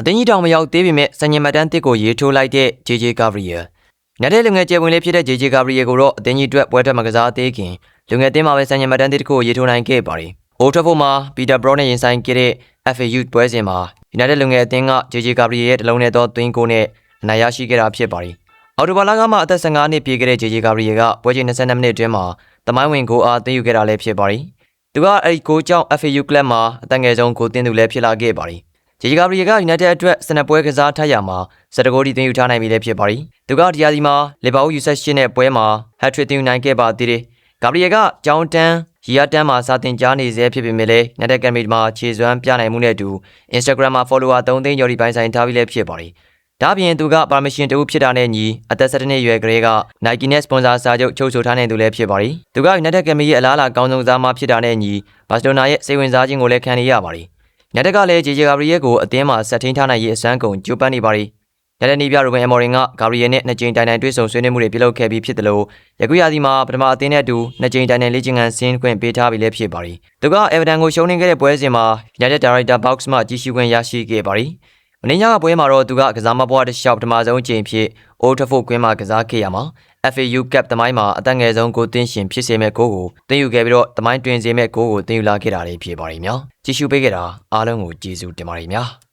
အသင်းကြီးတောင်မရောက်သေးပေမဲ့စံညင်မှတ်တမ်းတစ်ကိုရေးထိုးလိုက်တဲ့ JJ Gabriel နောက်တဲ့လူငယ်ကျယ်ဝင်လေးဖြစ်တဲ့ JJ Gabriel ကိုတော့အသင်းကြီးအတွက်ပွဲထွက်မှာကစားသေးခင်လူငယ်အသင်းမှာပဲစံညင်မှတ်တမ်းတစ်ကိုရေးထိုးနိုင်ခဲ့ပါတယ်။ Old Trafford မှာပီတာဘရော့နဲ့ရင်ဆိုင်ခဲ့တဲ့ FA Youth ပွဲစဉ်မှာ United လူငယ်အသင်းက JJ Gabriel ရဲ့တလုံးနဲ့သောသွင်းဂိုးနဲ့အနိုင်ရရှိခဲ့တာဖြစ်ပါတယ်။အော်တိုဘာလကမှအသက်15နှစ်ပြည့်ခဲ့တဲ့ JJ Gabriel ကပွဲချိန်22မိနစ်အတွင်းမှာသမိုင်းဝင်ဂိုးအားသွင်းယူခဲ့တာလည်းဖြစ်ပါတယ်။သူကအဲဒီဂိုးကြောင့် FA Youth Club မှာအသက်ငယ်ဆုံးဂိုးသွင်းသူလည်းဖြစ်လာခဲ့ပါတယ်။ JJ Gabriel က United အတွက်12ပွဲကစားထားရမှာ17ဂိုးထိသွင်းယူထားနိုင်ပြီလည်းဖြစ်ပါတယ်။သူကဒီယာဒီမှာလီဗာပူး U18 နဲ့ပွဲမှာ hat-trick သွင်းယူနိုင်ခဲ့ပါသေးတယ်။ Gabriel ကကြောင်းတန်းရီယာတန်းမှာစာတင်ကြားနေစေဖြစ်ပေမဲ့လည်း United Academy မှာခြေစွမ်းပြနိုင်မှုနဲ့အတူ Instagram မှာ follower 3သိန်းကျော်ထိပိုင်ဆိုင်ထားပြီလည်းဖြစ်ပါတယ်။ဒါ့အပြင်သူကပါမရှင်တူဖြစ်တာနဲ့ညီအသက်17နှစ်အရွယ်ကလေးက Nike နဲ့ sponsor စာချုပ်ချုပ်ဆိုထားနိုင်သူလည်းဖြစ်ပါတယ်။သူက United Academy ရဲ့အလားအလာကောင်းဆုံးစားမဖြစ်တာနဲ့ညီဘာစီလိုနာရဲ့စိတ်ဝင်စားခြင်းကိုလည်းခံနေရပါတယ်။ United ကလည်း JJ Gabriel ကိုအသင်းမှာဆက်ထိန်းထားနိုင်ရေးအစွမ်းကုန်ကြိုးပမ်းနေပါတယ်။ United နီးပြ Ruben Amorim က Gabriel နဲ့2ကြိမ်တိုင်တိုင်တွေ့ဆုံဆွေးနွေးမှုတွေပြုလုပ်ခဲ့ပြီးဖြစ်တယ်လို့ယခုရာသီမှာပထမအသင်းနဲ့အတူ2ကြိမ်တိုင်တိုင်လေ့ကျင့်ခန်းဆင်းခွင့်ပေးထားပြီလည်းဖြစ်ပါတယ်။သူက Everton ကိုရှုံးနိမ့်ခဲ့တဲ့ပွဲစဉ်မှာ United Director Box မှကြည့်ရှုခွင့်ရရှိခဲ့ပါတယ်။မနေ့ညကပွဲမှာတော့သူကကစားမဘွားတစ်လျှောက်ပထမဆုံးအကြိမ်ဖြစ် Old Trafford ကွင်းမှာကစားခဲ့ရမှာ FA Youth Cup သမိုင်းမှာအသက်ငယ်ဆုံးဂိုးသွင်းရှင်ဖြစ်စေမဲ့ဂိုးကိုသွင်းယူခဲ့ပြီးတော့သမိုင်းတွင်စေမဲ့ဂိုးကိုသွင်းယူလာခဲ့တာလည်းဖြစ်ပါတယ်။ကြည့်ရှုပေးခဲ့တာအားလုံးကိုကျေးဇူးတင်ပါတယ်။